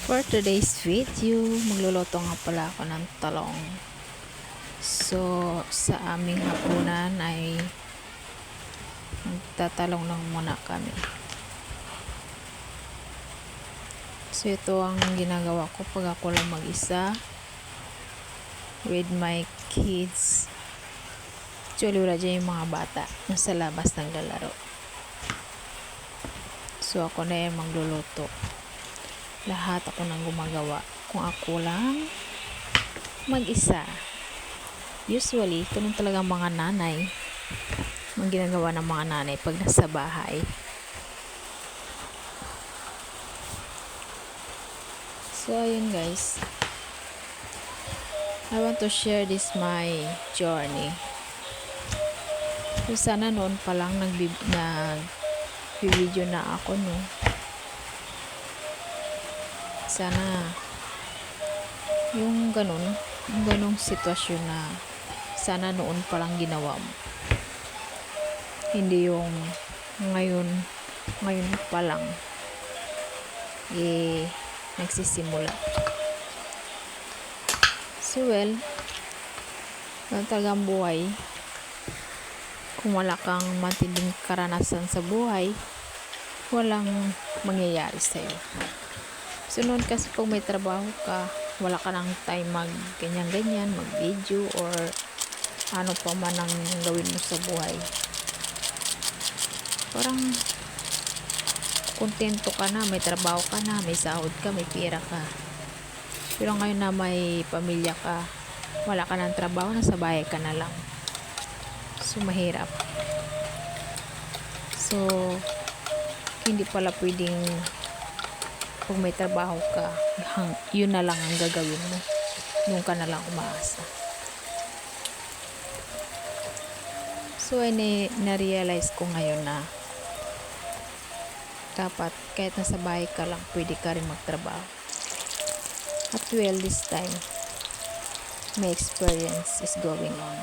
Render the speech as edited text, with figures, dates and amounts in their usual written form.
For today's video, magluluto nga pala ako ng talong. So, sa aming hapunan ay magtatalong lang muna kami. So, ito ang ginagawa ko pag ako lang mag-isa with my kids. Actually, wala dyan yung mga bata nasa labas naglalaro. So, ako na yung magluluto. Lahat ako nang gumagawa kung ako lang mag-isa. Usually, ito lang talaga mga nanay ang ginagawa ng mga nanay pag nasa bahay. So, ayun guys, I want to share this my journey. So, sana noon pa lang nag-video na ako, no? Sana yung ganong sitwasyon na sana noon pa lang ginawa mo, hindi yung ngayon pa lang nagsisimula. So well, talagang buhay, kung wala kang matinding karanasan sa buhay, walang mangyayari sa'yo. So noon kasi pag may trabaho ka, wala ka ng time mag ganyan mag video or ano pa man ang gawin mo sa buhay. Parang kontento ka na, may trabaho ka na, may sahod ka, may pera ka. Pero ngayon na may pamilya ka, wala ka ng trabaho, nasa bahay ka na lang. So mahirap. So hindi pala pwedeng kung may trabaho ka, yun na lang ang gagawin mo. Doon ka na lang umaasa. So, na-realize ko ngayon na dapat kahit nasa bahay ka lang, pwede ka rin magtrabaho. At well, this time, my experience is going on.